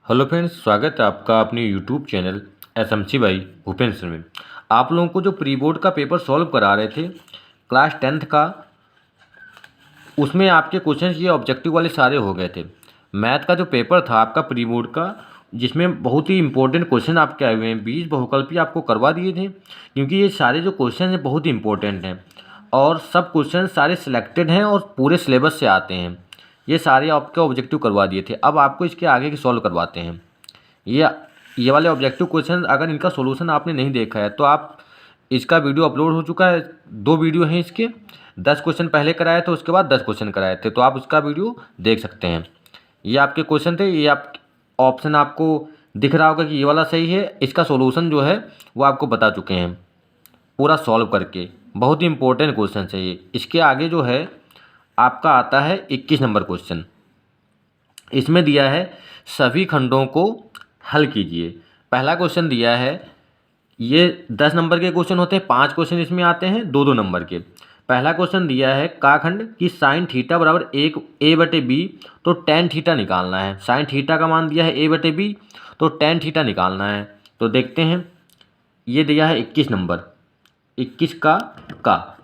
Hello friends, स्वागत है आपका अपने YouTube channel SMC by Bhupendra में। आप लोगों को जो प्री बोर्ड का पेपर सॉल्व करा रहे थे क्लास 10th का, उसमें आपके क्वेश्चंस ये ऑब्जेक्टिव वाले सारे हो गए थे। मैथ का जो पेपर था आपका प्री बोर्ड का, जिसमें बहुत ही इंपॉर्टेंट क्वेश्चन आपके आए हुए हैं, 20 बहुकल्पीय आपको करवा दिए थे, क्योंकि ये सारे जो क्वेश्चन हैं बहुत ही इंपॉर्टेंट हैं और सब क्वेश्चन सारे सिलेक्टेड हैं और पूरे सिलेबस से आते हैं। ये सारे आपके ऑब्जेक्टिव करवा दिए थे। अब आपको इसके आगे की सॉल्व करवाते हैं। ये ये वाले ऑब्जेक्टिव क्वेश्चन, अगर इनका सॉल्यूशन आपने नहीं देखा है तो आप, इसका वीडियो अपलोड हो चुका है, 2 वीडियो हैं इसके। 10 क्वेश्चन पहले कराए थे, उसके बाद 10 क्वेश्चन कराए थे, तो आप उसका वीडियो देख सकते हैं। ये आपके क्वेश्चन थे, ये आप ऑप्शन आपको दिख रहा होगा कि ये वाला सही है। इसका सॉल्यूशन जो है वो आपको बता चुके हैं पूरा सॉल्व करके। बहुत ही इंपॉर्टेंट क्वेश्चन है ये। इसके आगे जो है आपका आता है 21 नंबर क्वेश्चन। इसमें दिया है सभी खंडों को हल कीजिए। पहला क्वेश्चन दिया है, ये 10 नंबर के क्वेश्चन होते हैं, 5 क्वेश्चन इसमें आते हैं 2-2 नंबर के। पहला क्वेश्चन दिया है का खंड की साइन थीटा बराबर 1 a/b, तो टेन थीटा निकालना है। साइन थीटा का मान दिया है a/b, तो टेन थीटा निकालना है। तो देखते हैं, ये दिया है 21 नंबर, 21 का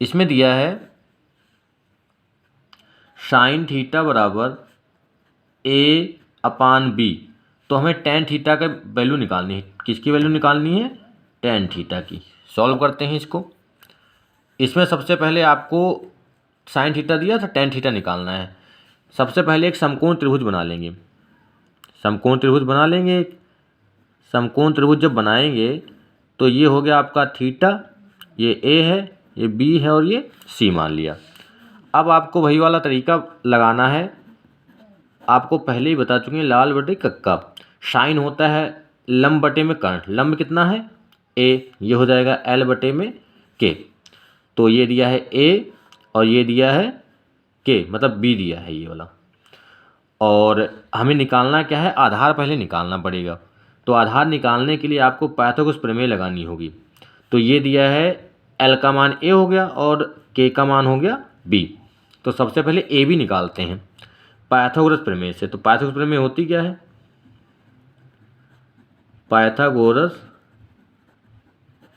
इसमें दिया है साइन थीटा बराबर a/b, तो हमें टेन थीटा का वैल्यू निकालनी है। किसकी वैल्यू निकालनी है? टेन थीटा की। सॉल्व करते हैं इसको। इसमें सबसे पहले आपको साइन थीटा दिया था, टेन थीटा निकालना है। सबसे पहले एक समकोण त्रिभुज बना लेंगे। समकोण त्रिभुज बना लेंगे। समकोण त्रिभुज जब बनाएंगे तो ये हो गया आपका थीटा, ये a है, ये b है और ये c मान लिया। अब आपको वही वाला तरीका लगाना है। आपको पहले ही बता चुके हैं, लाल बटे कक्का। साइन होता है लंब बटे में कर्ण। लंब कितना है? a, ये हो जाएगा l बटे में k। तो ये दिया है a और ये दिया है k, मतलब b दिया है ये वाला। और हमें निकालना क्या है? आधार पहले निकालना पड़ेगा। तो आधार निकालने के लिए आपको पाइथागोरस प्रमेय लगानी होगी। तो ये दिया है l का मान a हो गया और k का मान हो गया b। तो सबसे पहले a b निकालते हैं पाइथागोरस प्रमेय से। तो पाइथागोरस प्रमेय होती क्या है? पाइथागोरस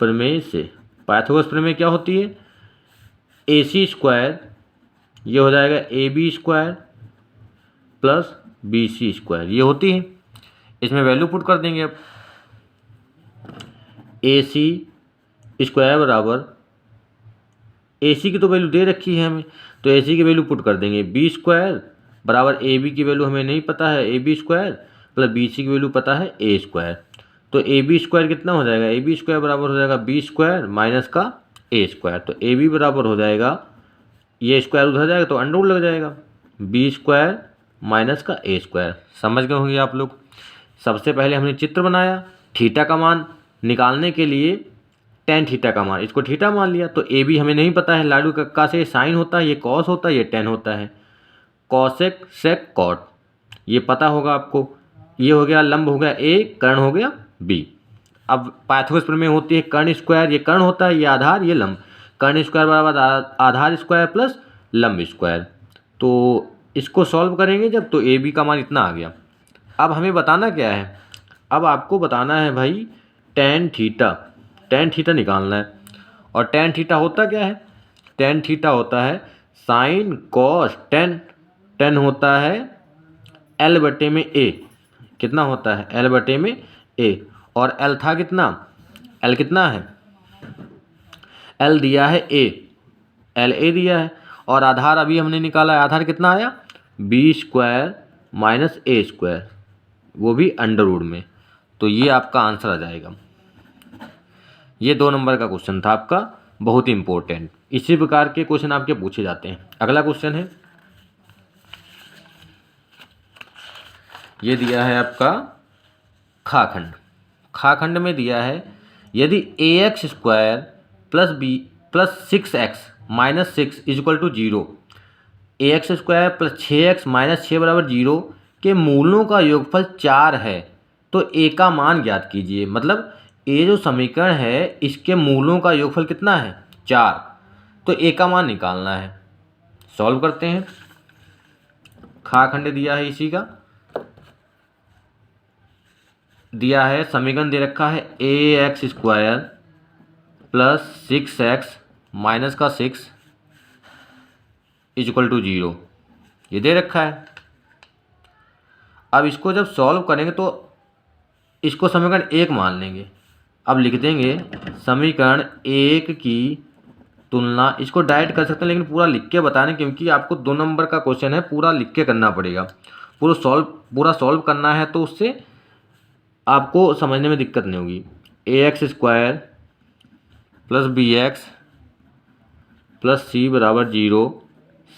प्रमेय से, पाइथागोरस प्रमेय क्या होती है? AC स्क्वायर, ये हो जाएगा AB square plus BC square, ये होती है। इसमें वैल्यू पुट कर देंगे। अब AC स्क्वायर बराबर, AC की तो वैल्यू दे रखी है हमें, तो AC की वैल्यू पुट कर देंगे। B स्क्वायर बराबर AB की वैल्यू हमें नहीं पता है, AB स्क्वायर प्लस BC की वैल्यू पता है A स्क्वायर। तो AB स्क्वायर कितना हो जाएगा? AB स्क्वायर बराबर हो जाएगा B स्क्वायर माइनस का A स्क्वायर। तो AB बराबर हो जाएगा, ये स्क्वायर उधर जाएगा तो अंडर रूट लग जाएगा, B स्क्वायर माइनस का A स्क्वायर। समझ गए होंगे आप लोग। सबसे पहले हमने चित्र बनाया, थीटा का मान निकालने के लिए टेन थीटा का मान, इसको थीटा मान लिया। तो ए बी हमें नहीं पता है, लाडू कक्का से साइन होता है, ये कॉस होता है, ये टेन होता है, कॉसेक सेक कॉट, ये पता होगा आपको। ये हो गया लंब, हो गया ए, कर्ण हो गया बी। अब पाइथागोरस प्रमेय होती है कर्ण स्क्वायर, ये कर्ण होता है, ये आधार, ये लंब। कर्ण स्क्वायर बराबर आधार स्क्वायर प्लस लंब स्क्वायर। तो इसको सॉल्व करेंगे जब, तो ए बी का मान इतना आ गया। अब हमें बताना क्या है? अब आपको बताना है भाई टेन थीटा, टेन थीटा निकालना है। और टेन थीटा होता क्या है? टेन थीटा होता है साइन कॉस टेन। टेन होता है एल बटे में ए। कितना होता है? एल बटे में ए। और एल था कितना? एल कितना है? एल दिया है ए, एल ए दिया है। और आधार अभी हमने निकाला है, आधार कितना आया? बी स्क्वायर माइनस ए स्क्वायर, वो भी अंडर रूट में। तो ये आपका आंसर आ जाएगा। ये 2 नंबर का क्वेश्चन था आपका, बहुत ही इंपॉर्टेंट। इसी प्रकार के क्वेश्चन आपके पूछे जाते हैं। अगला क्वेश्चन है, ये दिया है आपका खाखंड। खाखंड में दिया है यदि ax square plus B plus 6x minus 6 is equal to 0, ax square plus 6x minus 6 बराबर 0 के मूलों का योगफल 4 है, तो a का मान ज्ञात कीजिए। मतलब ये जो समीकरण है इसके मूलों का योगफल कितना है? 4। तो a का मान निकालना है। सॉल्व करते हैं। खाखंड दिया है इसी का, दिया है, समीकरण दे रखा है ax² प्लस 6x माइनस का 6 इक्वल टू 0, ये दे रखा है। अब इसको जब सॉल्व करेंगे तो इसको समीकरण 1 मान लेंगे। अब लिख देंगे समीकरण 1 की तुलना, इसको डायरेक्ट कर सकते हैं लेकिन पूरा लिख के बताने, क्योंकि आपको 2 नंबर का क्वेश्चन है, पूरा लिख के करना पड़ेगा। पूरा सॉल्व करना है तो उससे आपको समझने में दिक्कत नहीं होगी। ax² plus bx plus c बराबर 0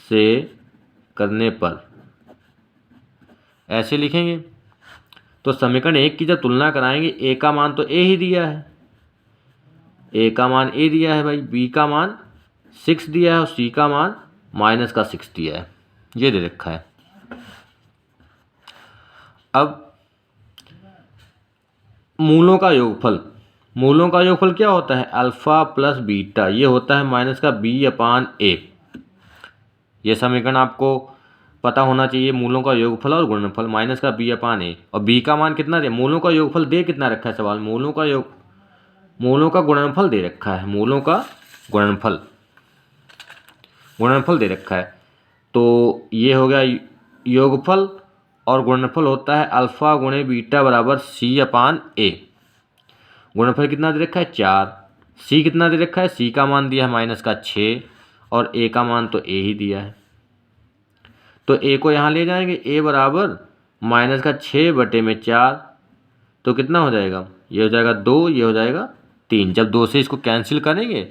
से करने पर ऐसे लिखेंगे। तो समीकरण 1 की जब तुलना कराएंगे, a का मान तो a ही दिया है, a का मान a दिया है भाई, b का मान 6 दिया है और c का मान माइनस का 6 दिया है, ये दे रखा है। अब मूलों का योगफल क्या होता है? अल्फ़ा प्लस बीटा, ये होता है माइनस का b/a। ये समीकरण आपको पता होना चाहिए, मूलों का योगफल और गुणनफल, माइनस का b/a। और b का मान कितना दे, मूलों का योगफल दे कितना रखा है सवाल, मूलों का गुणनफल दे रखा है, मूलों का गुणनफल दे रखा है। तो ये हो गया योगफल, और गुणनफल होता है अल्फ़ा गुणे बीटा बराबर c/a। गुणनफल कितना दे रखा है 4, c कितना दे रखा है, c का मान दिया है माइनस का 6 और a का मान तो a ही दिया है। तो a को यहाँ ले जाएंगे, a बराबर माइनस का 6/4, तो कितना हो जाएगा, ये हो जाएगा 2, ये हो जाएगा 3। जब 2 से इसको कैंसिल करेंगे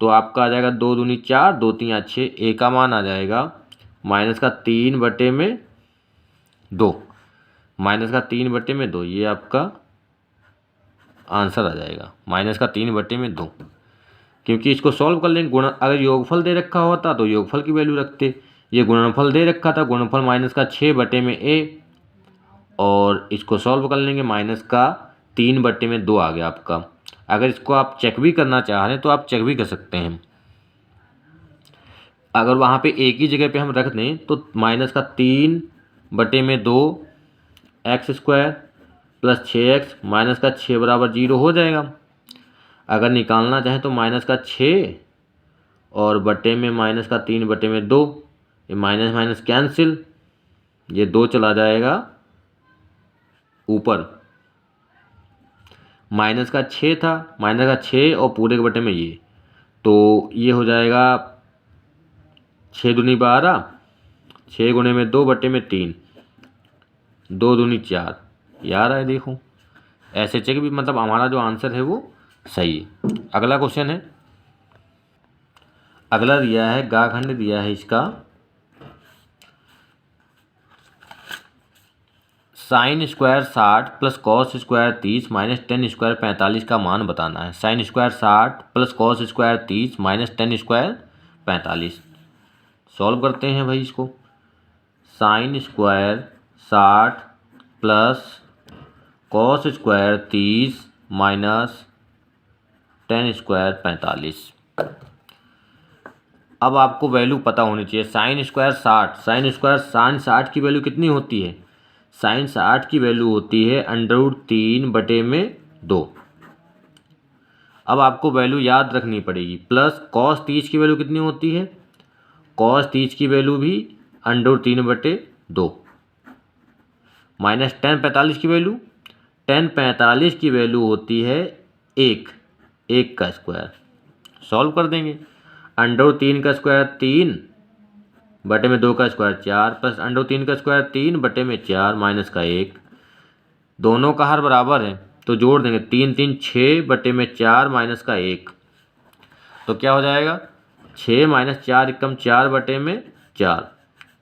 तो आपका आ जाएगा 2 दूनी 4, 2 3 6, a का मान आ जाएगा माइनस का 3/2, माइनस का 3/2, ये आपका आंसर आ जाएगा, माइनस का 3/2। क्योंकि इसको सॉल्व कर लेंगे, अगर योगफल दे रखा होता तो योगफल की वैल्यू रखते, ये गुणनफल दे रखा था, गुणनफल माइनस का 6/a, और इसको सॉल्व कर लेंगे, माइनस का 3/2 आ गया आपका। अगर इसको आप चेक भी करना चाह रहे हैं तो आप चेक भी कर सकते हैं। अगर वहाँ पे एक ही जगह पे हम रख दें तो माइनस का 3/2 x² प्लस 6x माइनस का 6 बराबर 0 हो जाएगा। अगर निकालना चाहें तो माइनस का 6 और बटे में माइनस का 3/2, ये माइनस माइनस कैंसिल, ये 2 चला जाएगा ऊपर, माइनस का 6 था, माइनस का 6 और पूरे के बटे में ये, तो ये हो जाएगा 6 दूनी 12, 6 गुणे में 2/3, 2 दूनी 4, यार है देखो, ऐसे चेक भी, मतलब हमारा जो आंसर है वो सही है। अगला क्वेश्चन है, अगला दिया है गाखंड दिया है इसका, sin² 60 plus cos² 30 minus tan² 45 का मान बताना है। sin² 60 plus cos² 30 minus tan² 45। Solve करते हैं भाई इसको। sin² 60 plus cos² 30 minus tan² 45। अब आपको वैल्यू पता होनी चाहिए। sin² 60 की वैल्यू कितनी होती है, sin 60 की वैल्यू होती है √3/2। अब आपको वैल्यू याद रखनी पड़ेगी। प्लस cos 30 की वैल्यू कितनी होती है, cos 30 की वैल्यू भी √3/2। माइनस tan 45 की वैल्यू, tan 45 की वैल्यू होती है 1 का स्क्वायर। सॉल्व कर देंगे, √3 का स्क्वायर 3 बटे में 2 का स्क्वायर 4 प्लस √3 का स्क्वायर 3 बटे में 4 माइनस का 1, दोनों का हर बराबर है तो जोड़ देंगे, 3 3 6 बटे में 4 माइनस का 1, तो क्या हो जाएगा 6 माइनस 4 एकम 4 बटे में 4।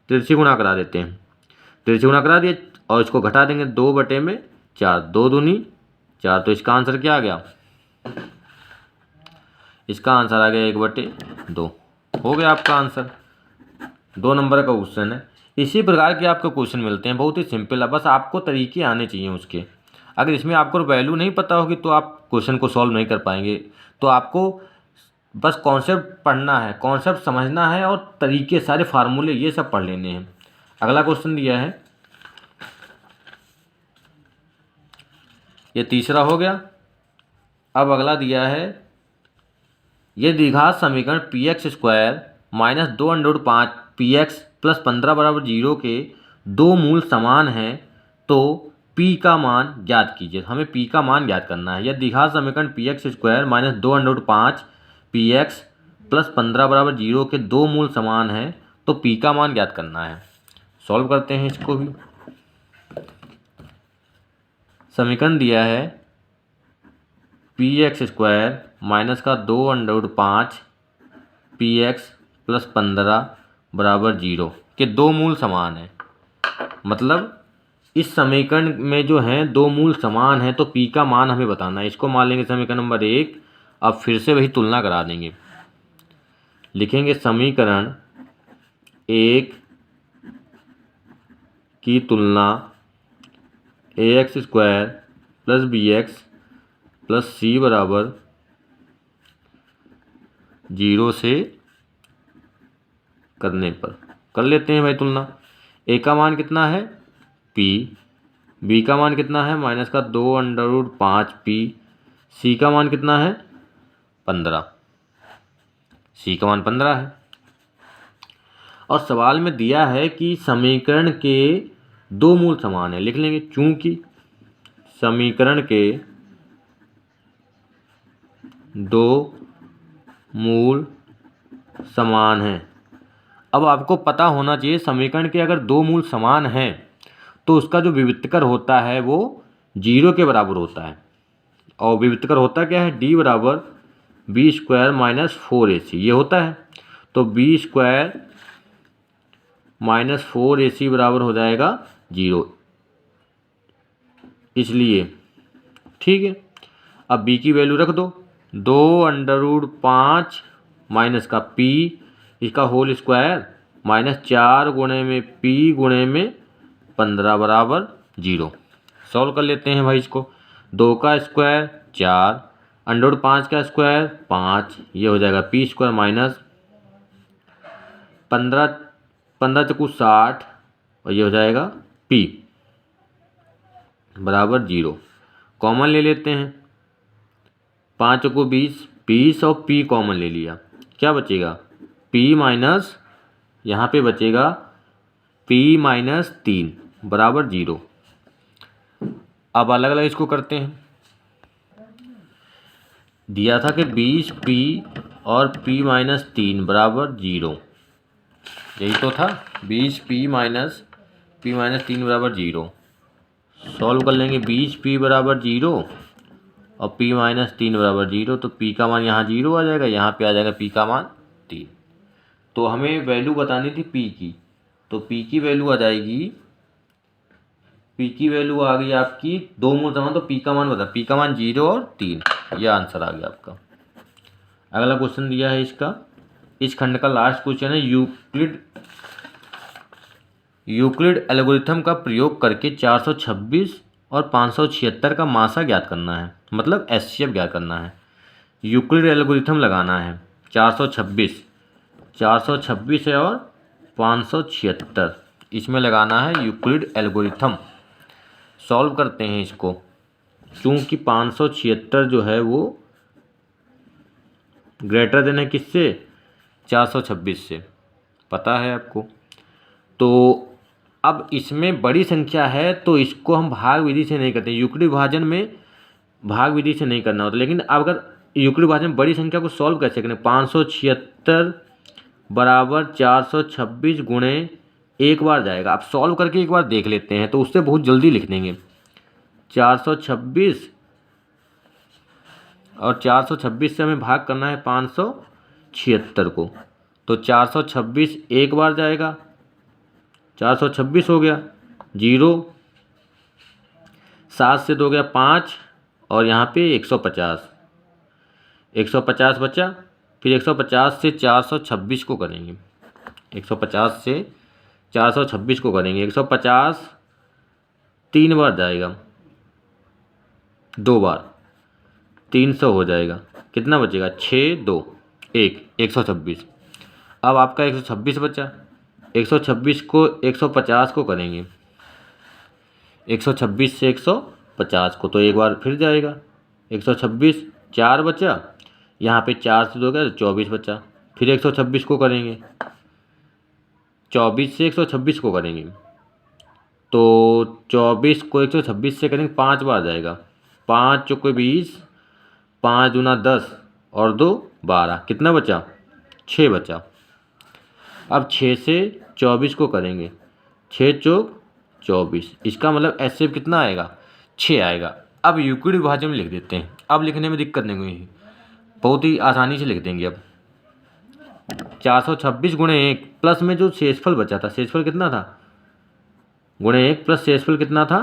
तिरछी गुणा करा देते हैं, तिरछी गुणा करा दिए और इसको घटा देंगे 2/4, 2 दूनी 4, तो इसका आंसर क्या आ गया, इसका आंसर आ गया 1/2। हो गया आपका आंसर। 2 नंबर का क्वेश्चन है। इसी प्रकार के आपको क्वेश्चन मिलते हैं, बहुत ही सिंपल है, बस आपको तरीके आने चाहिए उसके। अगर इसमें आपको वैल्यू नहीं पता होगी तो आप क्वेश्चन को सॉल्व नहीं कर पाएंगे। तो आपको बस कॉन्सेप्ट पढ़ना है, कॉन्सेप्ट समझना है और तरीके, सारे फार्मूले ये सब पढ़ लेने हैं। अगला क्वेश्चन दिया है, ये तीसरा हो गया। अब अगला दिया है, ये द्विघात समीकरण P x square minus 2/5 P x plus 15 बराबर 0 के दो मूल समान हैं तो पी का मान ज्ञात कीजिए। हमें पी का मान ज्ञात करना है। यह द्विघात समीकरण P x square minus 2/5 P x plus 15 बराबर 0 के दो मूल समान हैं तो पी का मान ज्ञात करना है। सॉल्व करते हैं इसको भी। समीकरण दिया है पी एक्स स्क्वायर माइनस का 2/5 पी एक्स प्लस 15 बराबर 0 के दो मूल समान हैं। मतलब इस समीकरण में जो हैं दो मूल समान हैं तो पी का मान हमें बताना है। इसको मान लेंगे समीकरण नंबर 1। अब फिर से वही तुलना करा देंगे। लिखेंगे समीकरण 1 की तुलना a x square plus b x plus c बराबर 0 से करने पर कर लेते हैं भाई तुलना। ए का मान कितना है पी, बी का मान कितना है माइनस का 2/5 पी, सी का मान कितना है 15, सी का मान 15 है। और सवाल में दिया है कि समीकरण के दो मूल समान है। लिख लेंगे चूंकि समीकरण के दो मूल समान हैं। अब आपको पता होना चाहिए समीकरण के अगर दो मूल समान हैं तो उसका जो विवित्तर होता है वो 0 के बराबर होता है। और विवित्तर होता क्या है, डी बराबर बी स्क्वायर माइनस 4ac ये होता है। तो बी स्क्वायर माइनस 4ac बराबर हो जाएगा 0, इसलिए ठीक है। अब बी की वैल्यू रख दो, 2/5 माइनस का पी इसका होल स्क्वायर माइनस 4 गुणे में पी गुणे में 15 बराबर 0। सॉल्व कर लेते हैं भाई इसको। 2 का स्क्वायर 4, √5 का स्क्वायर 5, ये हो जाएगा पी स्क्वायर माइनस 15 चकू 60 और ये हो जाएगा पी बराबर 0। कॉमन ले लेते हैं, 5 चकू 20 और पी कॉमन ले लिया। क्या बचेगा पी माइनस, यहाँ पे बचेगा पी माइनस 3 बराबर 0। अब अलग अलग इसको करते हैं। दिया था कि 20 पी और पी माइनस 3 बराबर 0, यही तो था 20 पी माइनस 3 बराबर 0। सॉल्व कर लेंगे 20 पी बराबर 0 और पी माइनस 3 बराबर 0। तो पी का मान यहाँ 0 आ जाएगा, यहाँ पे आ जाएगा पी का मान 3। तो हमें वैल्यू बतानी थी पी की, तो पी की वैल्यू आ जाएगी, पी की वैल्यू आ गई आपकी दो मूल समान। तो पी का मान बता, पी का मान 0 और 3, यह आंसर आ गया आपका। अगला क्वेश्चन दिया है इसका, इस खंड का लास्ट क्वेश्चन है, यूक्लिड एल्गोरिथम का प्रयोग करके 426 और 576 का मासा ज्ञात करना है। मतलब एचसीएफ ज्ञात करना है। यूक्लिड एल्गोरिथम लगाना है 426 है और 576 इसमें लगाना है यूक्लिड एल्गोरिथम। सॉल्व करते हैं इसको। चूँकि 576 जो है वो ग्रेटर देन है किससे, 426 से, पता है आपको। तो अब इसमें बड़ी संख्या है तो इसको हम भाग विधि से नहीं करते, यूक्लिड विभाजन में भाग विधि से नहीं करना होता। लेकिन अगर यूक्लिड विभाजन में बड़ी संख्या को सॉल्व कैसे करें, 576 बराबर 426 गुणे एक बार जाएगा। अब सॉल्व करके एक बार देख लेते हैं तो उससे बहुत जल्दी लिख देंगे। 426 और 426 से हमें भाग करना है 576 को, तो 426 एक बार जाएगा, 426 हो गया 0, 7 से 2 गया 5 और यहाँ पे 150 बचा। फिर 150 से 426 को करेंगे, 150 से 426 को करेंगे। 150 3 बार जाएगा, 2 बार 300 हो जाएगा। कितना बचेगा 6 2 1 126। अब आपका 126 बचा, 126 को 150 को करेंगे, 126 से 50 को तो एक बार फिर जाएगा 126, 4 बचा, यहाँ पे 4 से 2 गया तो 24 बचा। फिर 126 को करेंगे, 24 से 126 को करेंगे तो 24 को 126 से करेंगे 5 बार जाएगा, 5 चौके 20, 5 दूना 10 और 2 12, कितना बचा? 6 बचा। अब 6 से 24 को करेंगे, 6 चौक 24, इसका मतलब एचसीएफ कितना आएगा? 6 आएगा। अब यूक्लिड विभाजन में लिख देते हैं, अब लिखने में दिक्कत नहीं हुई, बहुत ही आसानी से लिख देंगे। अब 426 गुणे 1 प्लस में जो शेषफल बचा था, शेषफल कितना था? गुणे 1 प्लस शेषफल कितना था?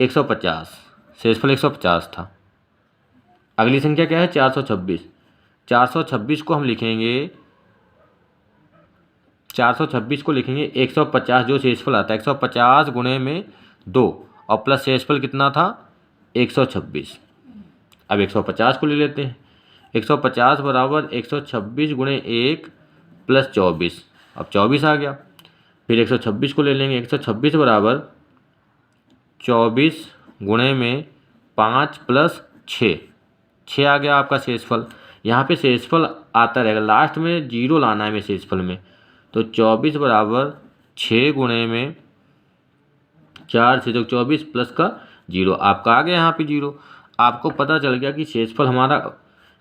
150, शेषफल 150 था। अगली संख्या क्या है? 426। 426 को हम लिखेंगे, 426 को लिखेंगे 150 जो शेषफल आता है 150 गुणे में 2 और प्लस शेषफल कितना था? 126। अब 150 को ले लेते हैं, 150 बराबर 126 गुणे 1 प्लस 24, अब 24 आ गया। फिर 126 को ले लेंगे, 126 बराबर 24 गुणे में 5 प्लस 6, 6 आ गया आपका शेषफल। यहाँ पे शेषफल आता रहेगा, लास्ट में 0 लाना है हमें शेषफल में, तो 24 बराबर 6 गुणे में 4 से 24 प्लस का 0 आपका आ गया। यहाँ पे 0 आपको पता चल गया कि शेषफल हमारा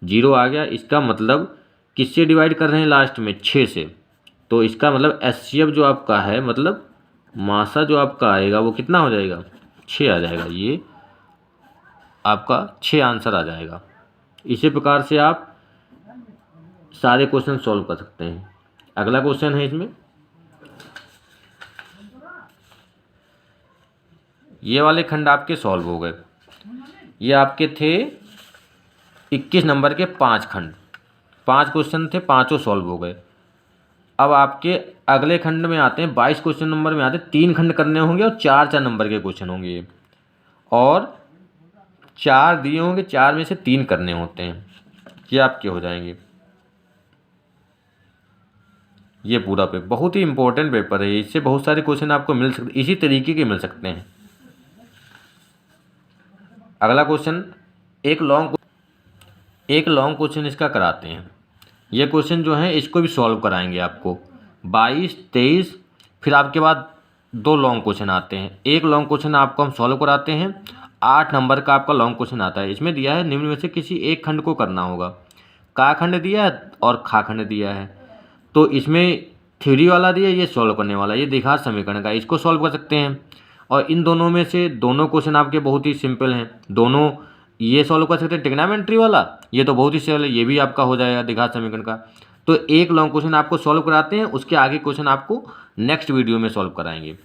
0 आ गया। इसका मतलब किससे डिवाइड कर रहे हैं? लास्ट में 6 से। तो इसका मतलब एचसीएफ जो आपका है, मतलब मासा जो आपका आएगा वो कितना हो जाएगा? 6 आ जाएगा। ये आपका 6 आंसर आ जाएगा। इसी प्रकार से आप सारे क्वेश्चन सॉल्व कर सकते हैं। अगला क्वेश्चन है इसमें, ये वाले खंड आपके सॉल्व हो गए। ये आपके थे 21 नंबर के 5 खंड, 5 क्वेश्चन थे, पाँचों सॉल्व हो गए। अब आपके अगले खंड में आते हैं, 22 क्वेश्चन नंबर में आते हैं, 3 खंड करने होंगे और 4 नंबर के क्वेश्चन होंगे और 4 दिए होंगे, 4 में से 3 करने होते हैं। ये आपके हो जाएंगे। ये पूरा पेपर बहुत ही इंपॉर्टेंट पेपर है, इससे बहुत सारे क्वेश्चन आपको मिल सकते, इसी तरीके के मिल सकते हैं। अगला क्वेश्चन एक लॉन्ग क्वेश्चन इसका कराते हैं। ये क्वेश्चन जो है इसको भी सॉल्व कराएंगे आपको। 22, 23, फिर आपके बाद 2 लॉन्ग क्वेश्चन आते हैं। एक लॉन्ग क्वेश्चन आपको हम सॉल्व कराते हैं, 8 नंबर का आपका लॉन्ग क्वेश्चन आता है। इसमें दिया है निम्न में से किसी एक खंड को करना होगा। का खंड दिया है और खा खंड दिया है। तो इसमें थ्योरी वाला दिया, ये सॉल्व करने वाला, ये द्विघात समीकरण का, इसको सॉल्व कर सकते हैं। और इन दोनों में से दोनों क्वेश्चन आपके बहुत ही सिंपल हैं, दोनों ये सॉल्व कर सकते हैं। ट्रिग्नोमेट्री वाला ये तो बहुत ही सरल है, ये भी आपका हो जाएगा द्विघात समीकरण का। तो एक लॉन्ग क्वेश्चन आपको सॉल्व कराते हैं, उसके आगे क्वेश्चन आपको नेक्स्ट वीडियो में सॉल्व कराएंगे।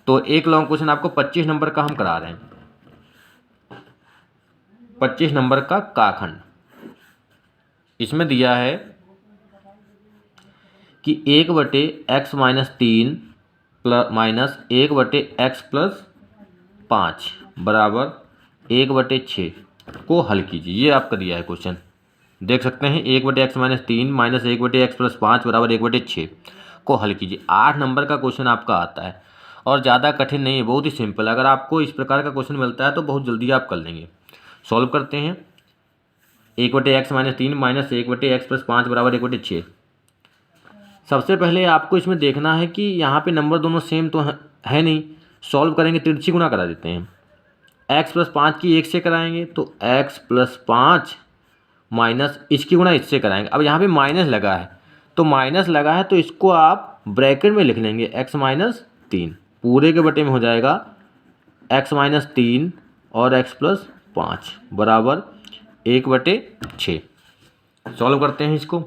तो एक लॉन्ग क्वेश्चन आपको 25 नंबर का हम करा रहे हैं, 25 नंबर का खंड। इसमें दिया है कि 1/x minus 3 plus minus 1/x plus 5 बराबर 1/6 को हल कीजिए। ये आपका दिया है क्वेश्चन, देख सकते हैं। 1/x minus 3 minus 1/x plus 5 बराबर 1/6 को हल कीजिए। 8 नंबर का क्वेश्चन आपका आता है और ज़्यादा कठिन नहीं है, बहुत ही सिंपल। अगर आपको इस प्रकार का क्वेश्चन मिलता है तो बहुत जल्दी आप कर लेंगे। सॉल्व करते हैं। 1/x minus 3 minus 1/x plus 5 बराबर 1/6। सबसे पहले आपको इसमें देखना है कि यहाँ पे नंबर दोनों सेम तो है नहीं। सॉल्व करेंगे, तिरछी गुना करा देते हैं। x प्लस 5 की 1 से कराएंगे तो x प्लस 5 माइनस इसकी गुना इससे कराएंगे। अब यहाँ पे माइनस लगा है, तो माइनस लगा है तो इसको आप ब्रैकेट में लिख लेंगे, x माइनस 3 पूरे के बटे में हो जाएगा x माइनस 3 और x प्लस 5 बराबर 1/6। सॉल्व करते हैं इसको।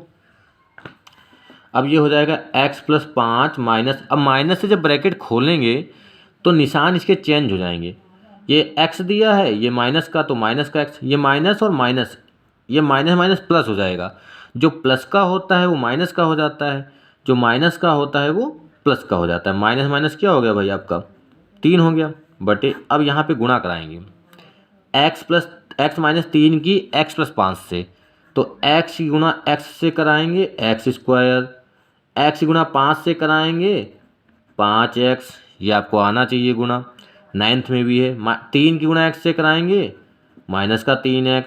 अब ये हो जाएगा x प्लस 5 माइनस, अब माइनस से जब ब्रैकेट खोलेंगे तो निशान इसके चेंज हो जाएंगे। ये x दिया है, ये माइनस का, तो माइनस का x, ये माइनस और माइनस, ये माइनस माइनस प्लस हो जाएगा। जो प्लस का होता है वो माइनस का हो जाता है, जो माइनस का होता है वो प्लस का हो जाता है। माइनस माइनस क्या हो गया भाई आपका? 3 हो गया बटे। अब यहाँ पे गुणा कराएंगे x माइनस 3 की x प्लस 5 से, तो x की गुणा x से कराएंगे x स्क्वायर, x गुणा 5 से कराएंगे 5x, ये आपको आना चाहिए गुणा। नाइन्थ में भी है। 3 की गुणा x से कराएंगे माइनस का 3x,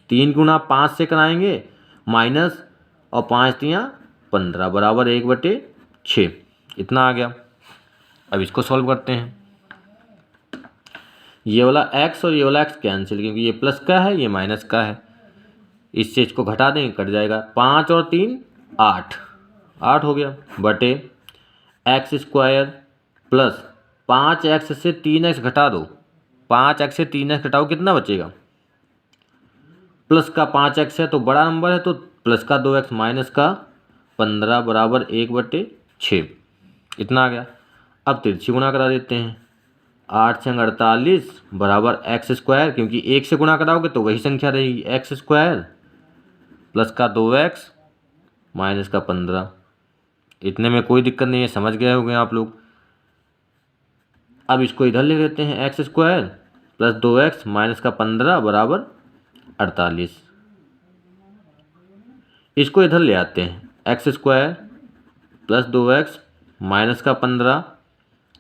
3 गुणा 5 से कराएंगे माइनस और 5 तियाँ 15 बराबर 1/6। इतना आ गया। अब इसको सॉल्व करते हैं। ये वाला x और ये वाला x कैंसिल, क्योंकि ये प्लस का है ये माइनस का है। इससे इसको घटा देंगे कट जाएगा। 5 और 3 8, 8 हो गया बटे एक्स स्क्वायर प्लस 5x से 3x घटा दो, 5x से 3x घटाओ कितना बचेगा? प्लस का 5x है तो बड़ा नंबर है तो प्लस का 2x माइनस का 15 बराबर 1/6। इतना आ गया। अब तिरछी गुणा करा देते हैं। 8 से 48 बराबर एक्स स्क्वायर, क्योंकि 1 से गुणा कराओगे तो वही संख्या रहेगी, एक्स स्क्वायर प्लस का 2x माइनस का 15। इतने में कोई दिक्कत नहीं है, समझ गए होंगे आप लोग। अब इसको इधर ले लेते हैं, x square plus 2x minus का 15 बराबर 48। इसको इधर ले आते हैं, x square plus 2x minus का 15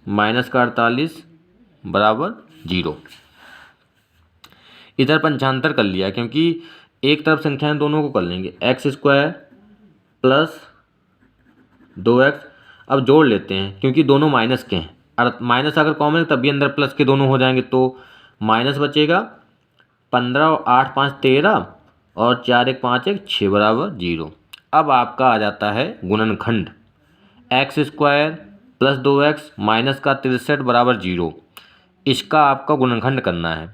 माइनस का 48 बराबर 0। इधर पंचांतर कर लिया, क्योंकि एक तरफ संख्याएं दोनों को कर लेंगे। एक्स स्क्वायर प्लस 2x अब जोड़ लेते हैं, क्योंकि दोनों माइनस के हैं। माइनस अगर कॉमन है तभी अंदर प्लस के दोनों हो जाएंगे, तो माइनस बचेगा 15 और 8 5 13 और 4 1 5 1 6 बराबर 0। अब आपका आ जाता है गुणनखंड, x square plus 2x minus का 63 बराबर 0। इसका आपका गुणनखंड करना है।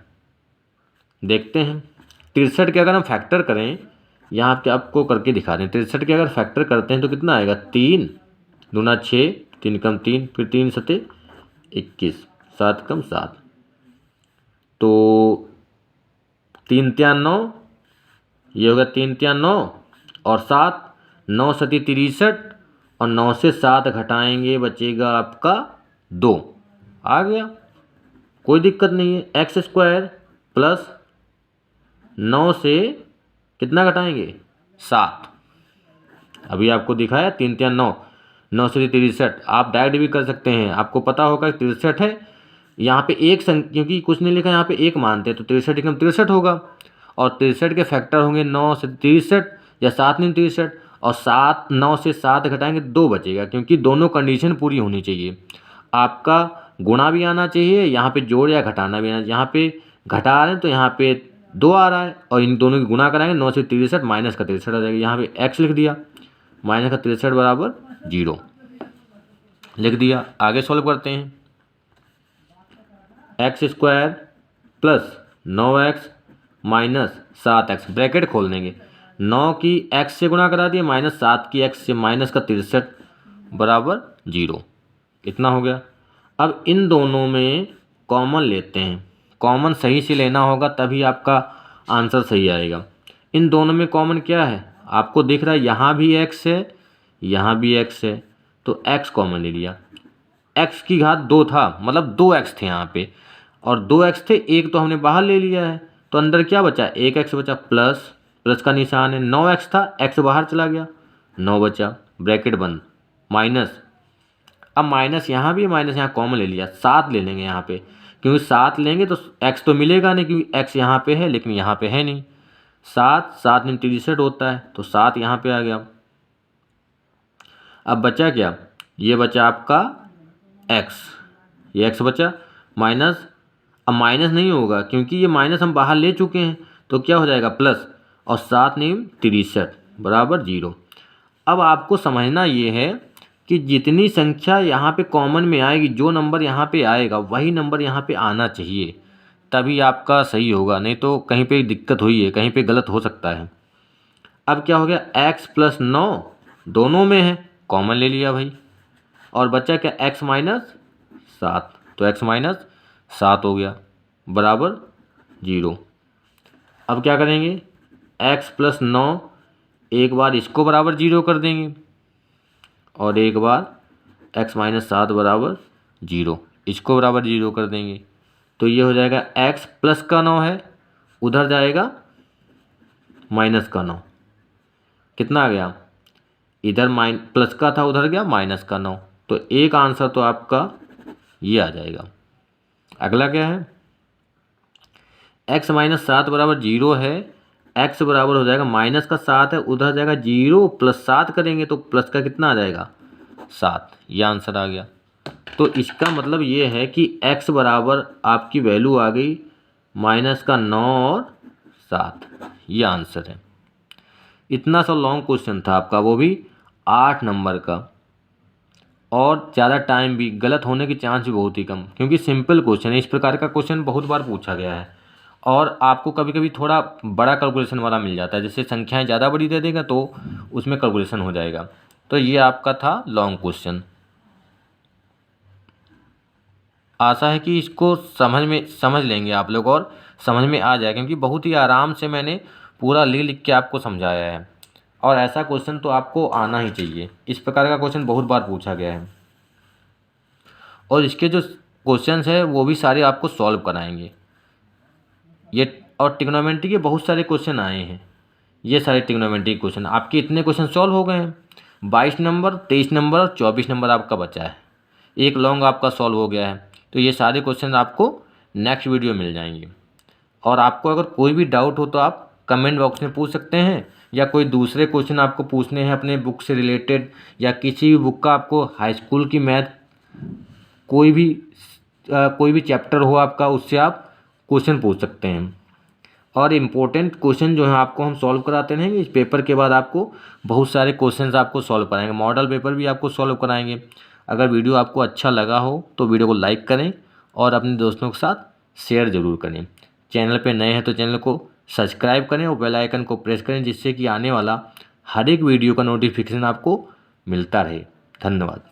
देखते हैं 63 के अगर हम फैक्टर करें, यहाँ पे आपको करके दिखा दें। 63 के अगर फैक्टर करते हैं तो कितना आएगा? 3 दूना 6, 3 कम 3, फिर 3 सते 21, 7 कम 7, तो 3 तिया 9, ये होगा 3 तिया 9 और 7, 9 सती 63 और 9 से 7 घटाएंगे बचेगा आपका 2। आ गया, कोई दिक्कत नहीं है। एक्स स्क्वायर प्लस 9 से कितना घटाएंगे? 7। अभी आपको दिखाया 3 तिया 9, 9 से 63। आप डायरेक्ट भी कर सकते हैं, आपको पता होगा 63 है। यहाँ पे एक क्योंकि कुछ नहीं लिखा यहाँ पे एक मानते हैं, तो 63 एकदम 63 होगा। और 63 के फैक्टर होंगे 9 से 63 या 7 9 63, और 7 9 से 7 घटाएंगे 2 बचेगा, क्योंकि दोनों कंडीशन पूरी होनी चाहिए। आपका गुणा भी आना चाहिए, यहाँ पे जोड़ या घटाना भी आना। यहाँ पे घटा रहे हैं तो यहाँ पे 2 आ रहा है, और इन दोनों की गुणा कराएंगे 9 से 63 माइनस का 63 आ जाएगा। यहाँ पे x लिख दिया, माइनस का 63 बराबर 0 लिख दिया। आगे सॉल्व करते हैं। X square plus 9x minus 7x, bracket खोल देंगे। 9 की x से गुणा करा दिए माइनस 7 की x से माइनस का 63 बराबर 0। इतना हो गया। अब इन दोनों में कॉमन लेते हैं। कॉमन सही से लेना होगा तभी आपका आंसर सही आएगा। इन दोनों में कॉमन क्या है? आपको दिख रहा है यहाँ भी x है, यहाँ भी x है, तो x कॉमन ले लिया। x की घात 2 था, मतलब 2x थे यहाँ पे, और 2x थे, एक तो हमने बाहर ले लिया है, तो अंदर क्या बचा? 1x बचा, प्लस प्लस का निशान है। 9x था, x बाहर चला गया, 9 बचा, ब्रैकेट बंद, माइनस। अब माइनस यहाँ भी, माइनस यहाँ कॉमन ले लिया, 7 ले लेंगे यहाँ पे, क्योंकि 7 लेंगे तो x तो मिलेगा नहीं, क्योंकि x यहाँ पे है लेकिन यहाँ पे है नहीं। 7 7 9 63 होता है, तो 7 यहाँ पे आ गया। अब बचा क्या? ये बचा आपका x, ये x बचा, माइनस। अब माइनस नहीं होगा क्योंकि ये माइनस हम बाहर ले चुके हैं, तो क्या हो जाएगा? प्लस, और 7 9 63 बराबर 0। अब आपको समझना ये है कि जितनी संख्या यहाँ पे कॉमन में आएगी, जो नंबर यहाँ पे आएगा वही नंबर यहाँ पे आना चाहिए, तभी आपका सही होगा, नहीं तो कहीं पे दिक्कत हुई है, कहीं पे गलत हो सकता है। अब क्या हो गया? x प्लस 9 दोनों में है, कॉमन ले लिया भाई, और बचा क्या? x माइनस 7, तो x माइनस 7 हो गया बराबर 0। अब क्या करेंगे? x प्लस 9 एक बार इसको बराबर 0 कर देंगे, और एक बार x माइनस 7 बराबर 0, इसको बराबर 0 कर देंगे, तो ये हो जाएगा x प्लस का 9 है, उधर जाएगा माइनस का 9। कितना आ गया? इधर प्लस का था, उधर गया माइनस का 9, तो एक आंसर तो आपका ये आ जाएगा। अगला क्या है, x माइनस 7 बराबर 0 है, x बराबर हो जाएगा माइनस का 7 है, उधर जाएगा 0 प्लस 7 करेंगे तो प्लस का कितना आ जाएगा 7, ये आंसर आ गया। तो इसका मतलब ये है कि x बराबर आपकी वैल्यू आ गई माइनस का 9 और 7, ये आंसर है। इतना सा लॉन्ग क्वेश्चन था आपका, वो भी 8 नंबर का, और ज़्यादा टाइम भी, गलत होने के चांस भी बहुत ही कम, क्योंकि सिंपल क्वेश्चन है। इस प्रकार का क्वेश्चन बहुत बार पूछा गया है, और आपको कभी कभी थोड़ा बड़ा कैलकुलेशन वाला मिल जाता है, जैसे संख्याएं ज़्यादा बड़ी दे देगा तो उसमें कैलकुलेशन हो जाएगा। तो ये आपका था लॉन्ग क्वेश्चन। आशा है कि इसको समझ लेंगे आप लोग और समझ में आ जाए, क्योंकि बहुत ही आराम से मैंने पूरा लिख लिख के आपको समझाया है, और ऐसा क्वेश्चन तो आपको आना ही चाहिए। इस प्रकार का क्वेश्चन बहुत बार पूछा गया है, और इसके जो क्वेश्चंस है वो भी सारे आपको सॉल्व कराएंगे ये। और ट्रिग्नोमेट्री के बहुत सारे क्वेश्चन आए हैं, ये सारे ट्रिग्नोमेट्री क्वेश्चन आपके इतने क्वेश्चन सॉल्व हो गए हैं। 22 नंबर, 23 नंबर और 24 नंबर आपका बचा है, एक लॉन्ग आपका सॉल्व हो गया है। तो ये सारे क्वेश्चन आपको नेक्स्ट वीडियो मिल जाएंगे। और आपको अगर कोई भी डाउट हो तो आप कमेंट बॉक्स में पूछ सकते हैं, या कोई दूसरे क्वेश्चन आपको पूछने हैं अपने बुक से रिलेटेड, या किसी भी बुक का आपको हाई स्कूल की मैथ कोई भी चैप्टर हो आपका, उससे आप क्वेश्चन पूछ सकते हैं। और इम्पोर्टेंट क्वेश्चन जो है आपको हम सॉल्व कराते रहेंगे। इस पेपर के बाद आपको बहुत सारे क्वेश्चंस आपको सॉल्व कराएंगे, मॉडल पेपर भी आपको सॉल्व कराएंगे। अगर वीडियो आपको अच्छा लगा हो तो वीडियो को लाइक करें और अपने दोस्तों के साथ शेयर ज़रूर करें। चैनल पे नए हैं तो चैनल को सब्सक्राइब करें और बेल आइकन को प्रेस करें, जिससे कि आने वाला हर एक वीडियो का नोटिफिकेशन आपको मिलता रहे। धन्यवाद।